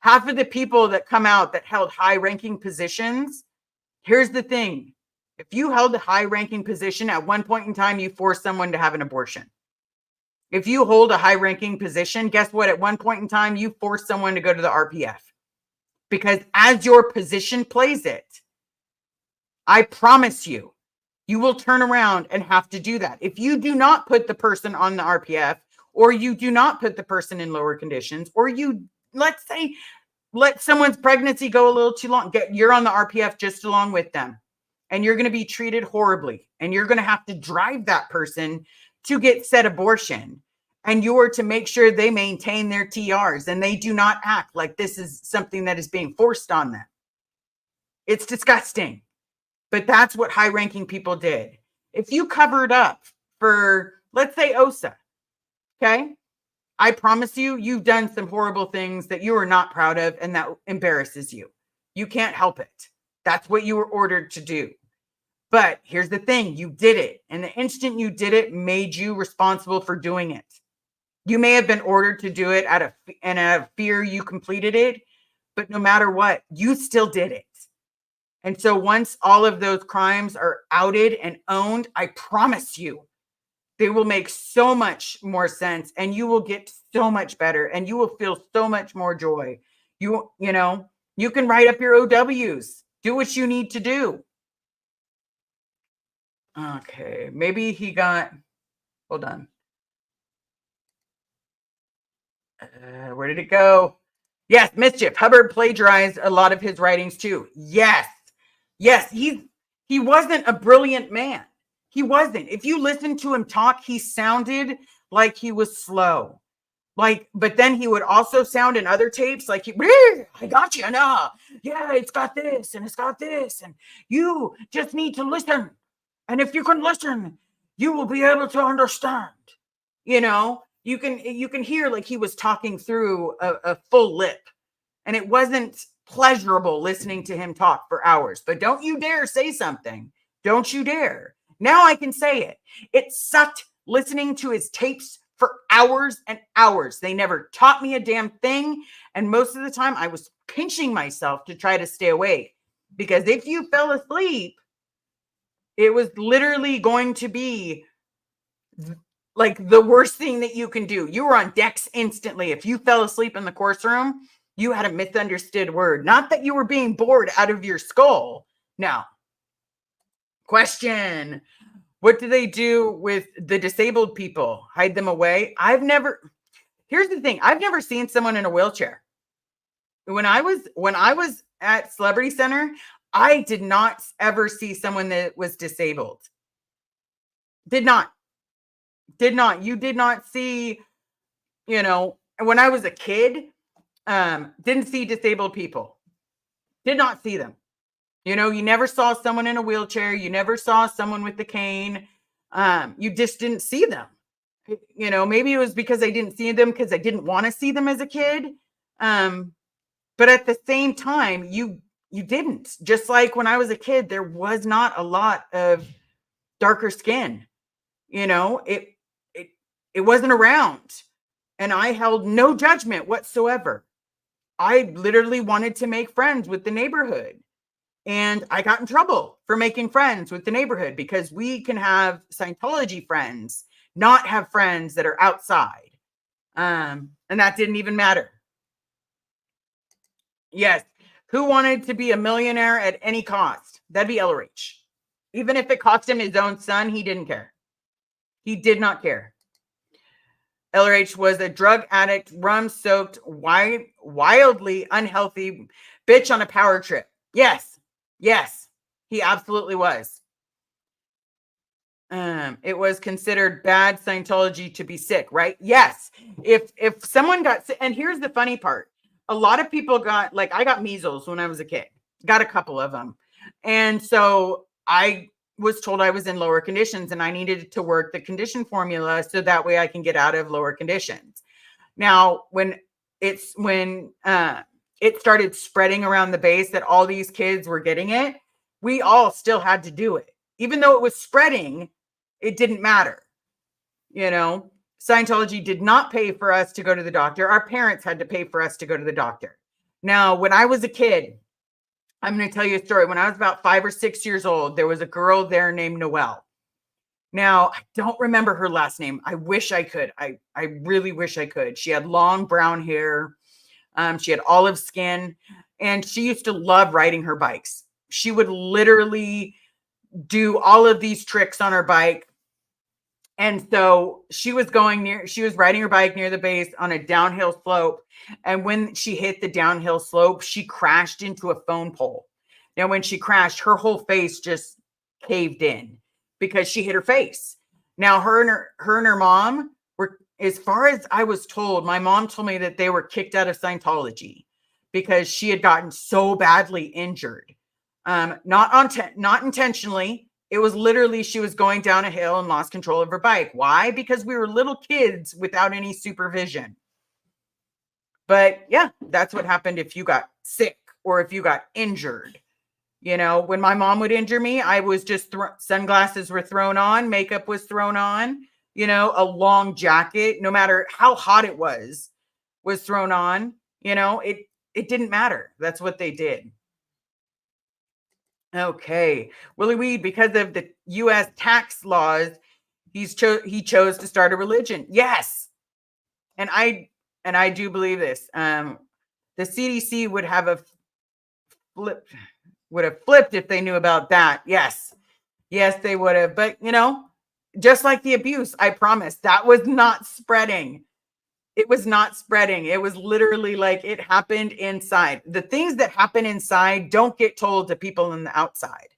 Half of the people that come out that held high-ranking positions, here's the thing. If you held a high-ranking position, at one point in time, you forced someone to have an abortion. If you hold a high-ranking position, guess what? At one point in time, you force someone to go to the RPF. Because as your position plays it, I promise you, you will turn around and have to do that. If you do not put the person on the RPF, or you do not put the person in lower conditions, or you, let's say, let someone's pregnancy go a little too long, you're on the RPF just along with them. And you're going to be treated horribly. And you're going to have to drive that person to get said abortion. And you're to make sure they maintain their TRs and they do not act like this is something that is being forced on them. It's disgusting. But that's what high-ranking people did. If you covered up for, let's say, OSA, okay? I promise you, you've done some horrible things that you are not proud of and that embarrasses you. You can't help it. That's what you were ordered to do. But here's the thing, you did it. And the instant you did it made you responsible for doing it. You may have been ordered to do it in a fear you completed it, but no matter what, you still did it. And so once all of those crimes are outed and owned, I promise you, they will make so much more sense and you will get so much better and you will feel so much more joy. You know, you can write up your OWs, do what you need to do. Okay, maybe he got, hold on. Where did it go? Yes, mischief. Hubbard plagiarized a lot of his writings too. Yes. Yes, he wasn't a brilliant man. He wasn't. If you listen to him talk, he sounded like he was slow. Like, but then he would also sound in other tapes like, I got you, nah. Yeah, it's got this and it's got this. And you just need to listen. And if you can listen, you will be able to understand. You know, you can hear like he was talking through a full lip. And it wasn't pleasurable listening to him talk for hours. But don't you dare say something. Don't you dare. Now I can say it. It sucked listening to his tapes for hours and hours. They never taught me a damn thing. And most of the time I was pinching myself to try to stay awake. Because if you fell asleep, it was literally going to be like the worst thing that you can do. You were on decks instantly. If you fell asleep in the course room, you had a misunderstood word. Not that you were being bored out of your skull. No. Question. What do they do with the disabled people? Hide them away? Here's the thing. I've never seen someone in a wheelchair. When I was at Celebrity Center, I did not ever see someone that was disabled. Did not. You did not see, you know, when I was a kid, didn't see disabled people. Did not see them. You know, you never saw someone in a wheelchair. You never saw someone with the cane. You just didn't see them. You know, maybe it was because I didn't see them because I didn't want to see them as a kid. But at the same time, you didn't. Just like when I was a kid, there was not a lot of darker skin. You know, it wasn't around. And I held no judgment whatsoever. I literally wanted to make friends with the neighborhood. And I got in trouble for making friends with the neighborhood because we can have Scientology friends, not have friends that are outside. And that didn't even matter. Yes. Who wanted to be a millionaire at any cost? That'd be LRH. Even if it cost him his own son, he didn't care. He did not care. LRH was a drug addict, rum-soaked, wildly unhealthy bitch on a power trip. Yes. Yes. He absolutely was. It was considered bad Scientology to be sick, right? Yes. If someone got sick, and here's the funny part. A lot of people got, like, I got measles when I was a kid. Got a couple of them. And so I was told I was in lower conditions and I needed to work the condition formula so that way I can get out of lower conditions. Now, when it started spreading around the base that all these kids were getting it, we all still had to do it. Even though it was spreading, it didn't matter. You know, Scientology did not pay for us to go to the doctor. Our parents had to pay for us to go to the doctor. Now, when I was a kid, I'm going to tell you a story. When I was about 5 or 6 years old, there was a girl there named Noelle. Now, I don't remember her last name. I wish I could. I really wish I could. She had long brown hair. She had olive skin, and she used to love riding her bikes. She would literally do all of these tricks on her bike. And so she was riding her bike near the base on a downhill slope. And when she hit the downhill slope, she crashed into a phone pole. Now, when she crashed, her whole face just caved in because she hit her face. Now, her and her mom were, as far as I was told, my mom told me that they were kicked out of Scientology because she had gotten so badly injured. Not intentionally. It was literally, she was going down a hill and lost control of her bike. Why? Because we were little kids without any supervision. But yeah, that's what happened if you got sick or if you got injured. You know, when my mom would injure me, I was just sunglasses were thrown on, makeup was thrown on, you know, a long jacket, no matter how hot it was thrown on. You know, it didn't matter. That's what they did. Okay. Willie Weed, because of the US tax laws, he chose to start a religion. Yes. And I do believe this. The CDC would have flipped if they knew about that. Yes. Yes, they would have. But, you know, just like the abuse, I promise that was not spreading. It was not spreading. It was literally like it happened inside. The things that happen inside don't get told to people on the outside.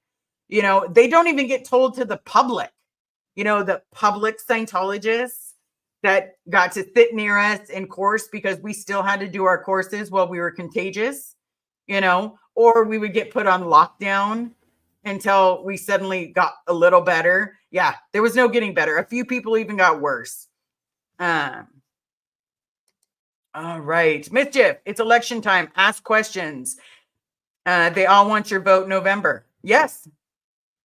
You know, they don't even get told to the public. You know, the public Scientologists that got to sit near us in course because we still had to do our courses while we were contagious, you know, or we would get put on lockdown until we suddenly got a little better. Yeah, there was no getting better. A few people even got worse. All right. Mischief, it's election time. Ask questions. They all want your vote November. Yes,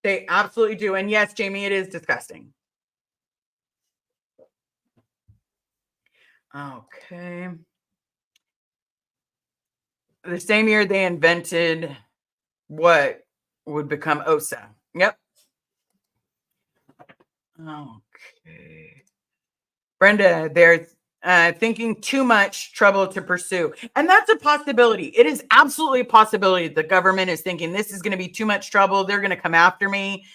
they absolutely do. And yes, Jamie, it is disgusting. Okay. The same year they invented what would become OSA. Yep. Okay. Brenda, they're thinking too much trouble to pursue. And that's a possibility. It is absolutely a possibility. The government is thinking this is going to be too much trouble. They're going to come after me.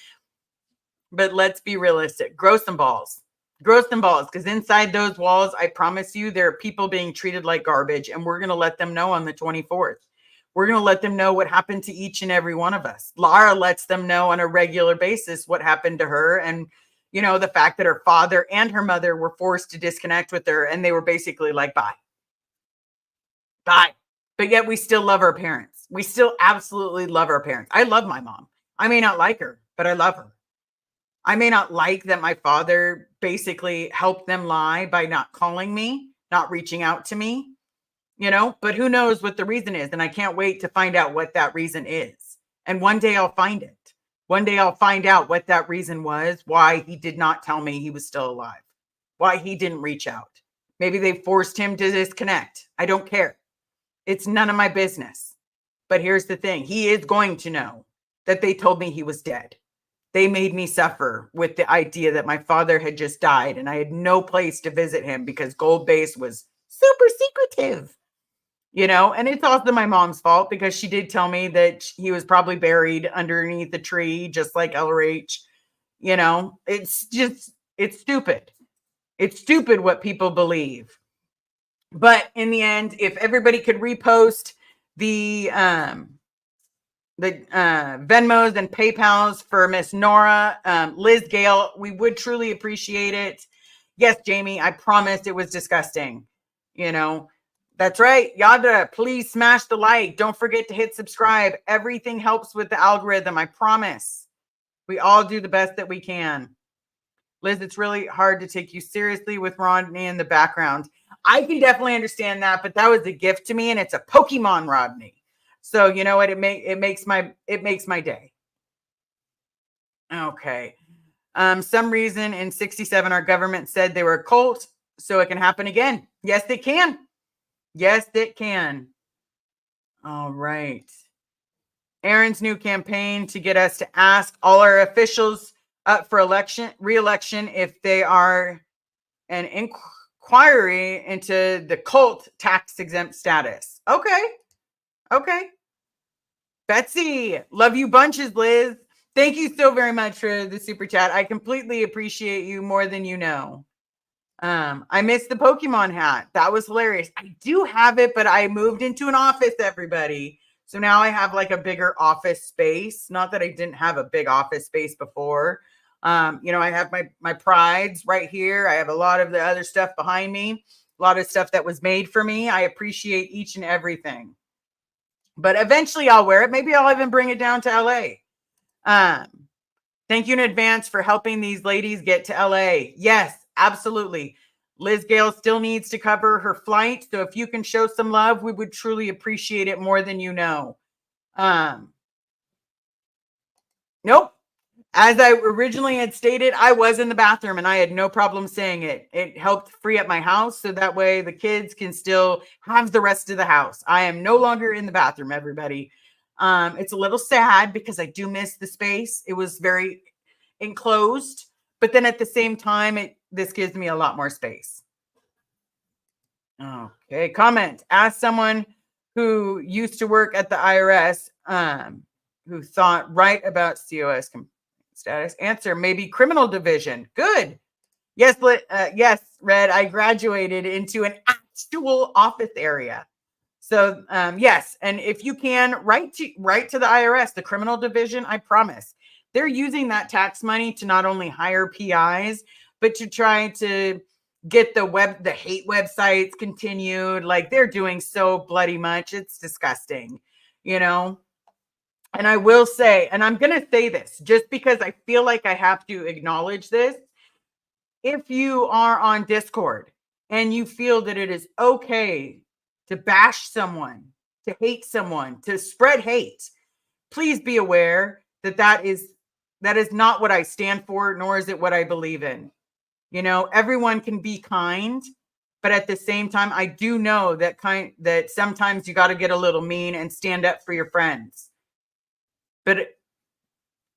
But let's be realistic. Grow some balls. Grow some balls. Because inside those walls, I promise you, there are people being treated like garbage. And we're going to let them know on the 24th. We're going to let them know what happened to each and every one of us. Lara lets them know on a regular basis what happened to her. And, you know, the fact that her father and her mother were forced to disconnect with her. And they were basically like, bye. Bye. But yet we still love our parents. We still absolutely love our parents. I love my mom. I may not like her, but I love her. I may not like that my father basically helped them lie by not calling me, not reaching out to me, you know, but who knows what the reason is. And I can't wait to find out what that reason is. And one day I'll find it. One day I'll find out what that reason was, why he did not tell me he was still alive, why he didn't reach out. Maybe they forced him to disconnect. I don't care. It's none of my business. But here's the thing. He is going to know that they told me he was dead. They made me suffer with the idea that my father had just died and I had no place to visit him because Gold Base was super secretive, you know, and it's also my mom's fault because she did tell me that he was probably buried underneath the tree, just like LRH, you know, it's stupid. It's stupid what people believe. But in the end, if everybody could repost the Venmos and PayPals for Miss Nora, Liz Gale, we would truly appreciate it. Yes, Jamie, I promised it was disgusting. You know, that's right. Yada, please smash the like. Don't forget to hit subscribe. Everything helps with the algorithm. I promise. We all do the best that we can. Liz, it's really hard to take you seriously with Rodney in the background. I can definitely understand that, but that was a gift to me, and it's a Pokemon Rodney. So you know what? It makes my day. Okay. Some reason in 67, our government said they were a cult, so it can happen again. Yes, it can. Yes, it can. All right. Aaron's new campaign to get us to ask all our officials up for re-election if they are an inquiry into the cult tax exempt status. Okay. Betsy, love you bunches, Liz. Thank you so very much for the super chat. I completely appreciate you more than you know. I missed the Pokemon hat. That was hilarious. I do have it, but I moved into an office, everybody. So now I have like a bigger office space. Not that I didn't have a big office space before. You know, I have my prides right here. I have a lot of the other stuff behind me. A lot of stuff that was made for me. I appreciate each and everything. But eventually I'll wear it. Maybe I'll even bring it down to LA. Thank you in advance for helping these ladies get to LA. Yes, absolutely. Liz Gale still needs to cover her flight. So if you can show some love, we would truly appreciate it more than you know. Nope. As I originally had stated, I was in the bathroom and I had no problem saying it. It helped free up my house so that way the kids can still have the rest of the house. I am no longer in the bathroom, everybody. It's a little sad because I do miss the space. It was very enclosed, but then at the same time, this gives me a lot more space. Okay, comment. Ask someone who used to work at the IRS, who thought right about COS status. Answer, maybe criminal division. Good. Yes, yes, Red. I graduated into an actual office area. So yes, and if you can, write to the IRS, the criminal division. I promise they're using that tax money to not only hire PIs, but to try to get the hate websites continued. Like, they're doing so bloody much. It's disgusting, you know. And I will say, and I'm going to say this just because I feel like I have to acknowledge this. If you are on Discord and you feel that it is okay to bash someone, to hate someone, to spread hate, please be aware that that is not what I stand for, nor is it what I believe in. You know, everyone can be kind, but at the same time, I do know that sometimes you got to get a little mean and stand up for your friends. But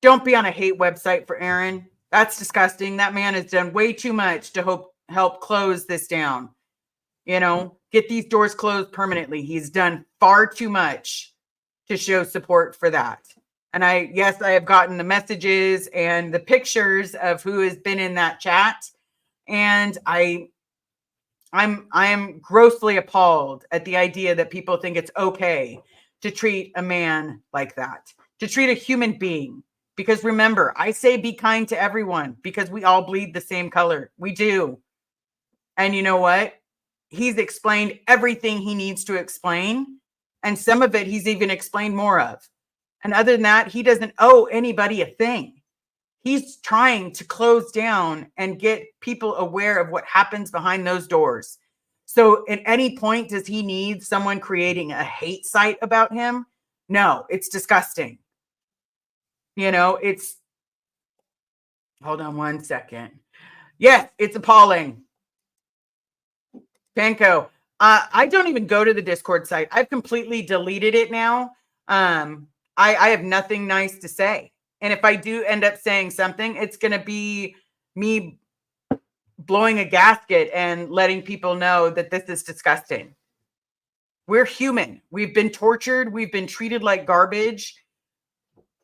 don't be on a hate website for Aaron. That's disgusting. That man has done way too much to help close this down. You know, get these doors closed permanently. He's done far too much to show support for that. And I have gotten the messages and the pictures of who has been in that chat. And I am grossly appalled at the idea that people think it's okay to treat a man like that, to treat a human being. Because remember, I say be kind to everyone because we all bleed the same color. We do. And you know what? He's explained everything he needs to explain. And some of it he's even explained more of. And other than that, he doesn't owe anybody a thing. He's trying to close down and get people aware of what happens behind those doors. So at any point, does he need someone creating a hate site about him? No, it's disgusting. You know, hold on one second. Yes, it's appalling. Panko, I don't even go to the Discord site. I've completely deleted it now. I have nothing nice to say. And if I do end up saying something, it's going to be me blowing a gasket and letting people know that this is disgusting. We're human. We've been tortured. We've been treated like garbage.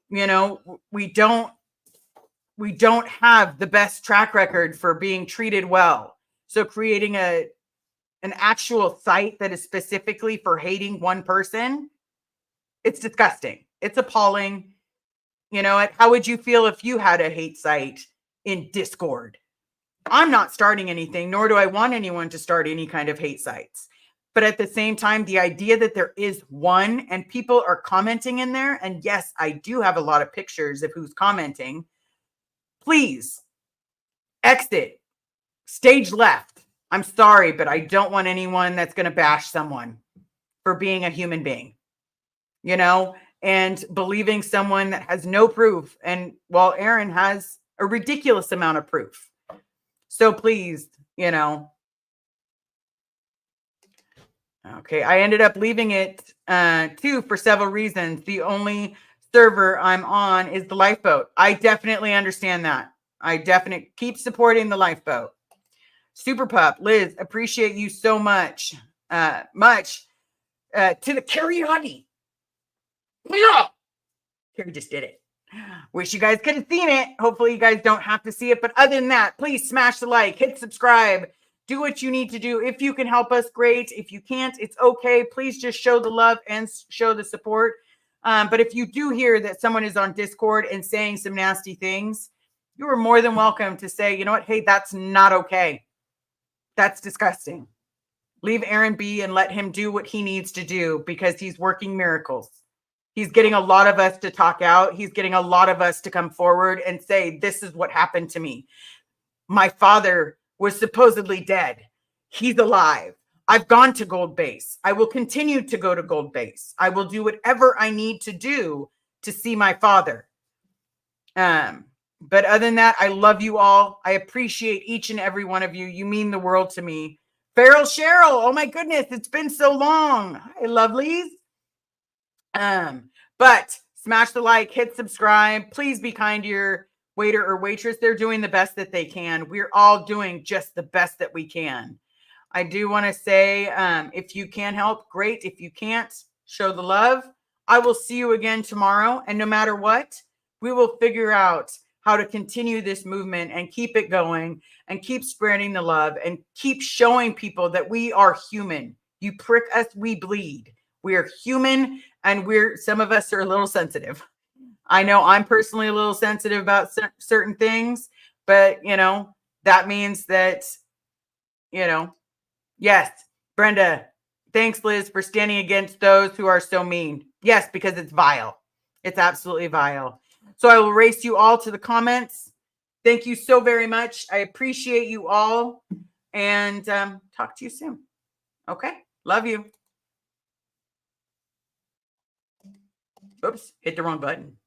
You know, we don't have the best track record for being treated well. So creating an actual site that is specifically for hating one person, it's disgusting. It's appalling. You know, how would you feel if you had a hate site in Discord? I'm not starting anything, nor do I want anyone to start any kind of hate sites. But at the same time, the idea that there is one and people are commenting in there, and yes, I do have a lot of pictures of who's commenting. Please exit, stage left. I'm sorry, but I don't want anyone that's going to bash someone for being a human being, you know, and believing someone that has no proof. And while Aaron has a ridiculous amount of proof. So please, you know. Okay, I ended up leaving it too for several reasons. The only server I'm on is the lifeboat. I definitely understand that. I definitely keep supporting the lifeboat. Super Pup, Liz, appreciate you so much. To the Carrie. Yeah. Carrie just did it. Wish you guys could have seen it. Hopefully you guys don't have to see it. But other than that, please smash the like, hit subscribe, do what you need to do. If you can help us, great. If you can't, it's okay. Please just show the love and show the support. But if you do hear that someone is on Discord and saying some nasty things, you are more than welcome to say, you know what? Hey, that's not okay. That's disgusting. Leave Aaron be and let him do what he needs to do because he's working miracles. He's getting a lot of us to talk out. He's getting a lot of us to come forward and say, this is what happened to me. My father was supposedly dead. He's alive. I've gone to Gold Base. I will continue to go to Gold Base. I will do whatever I need to do to see my father. But other than that, I love you all. I appreciate each and every one of you. You mean the world to me. Farrell Cheryl, oh my goodness, it's been so long. Hi, lovelies. But smash the like, hit subscribe. Please be kind to your waiter or waitress. They're doing the best that they can. We're all doing just the best that we can. I do want to say, if you can help, great. If you can't, show the love. I will see you again tomorrow. And no matter what, we will figure out how to continue this movement and keep it going and keep spreading the love and keep showing people that we are human. You prick us, we bleed. We are human, and some of us are a little sensitive. I know I'm personally a little sensitive about certain things, but that means that, yes, Brenda, thanks, Liz, for standing against those who are so mean. Yes, because it's vile. It's absolutely vile. So I will race you all to the comments. Thank you so very much. I appreciate you all, and talk to you soon. Okay, love you. Oops, hit the wrong button.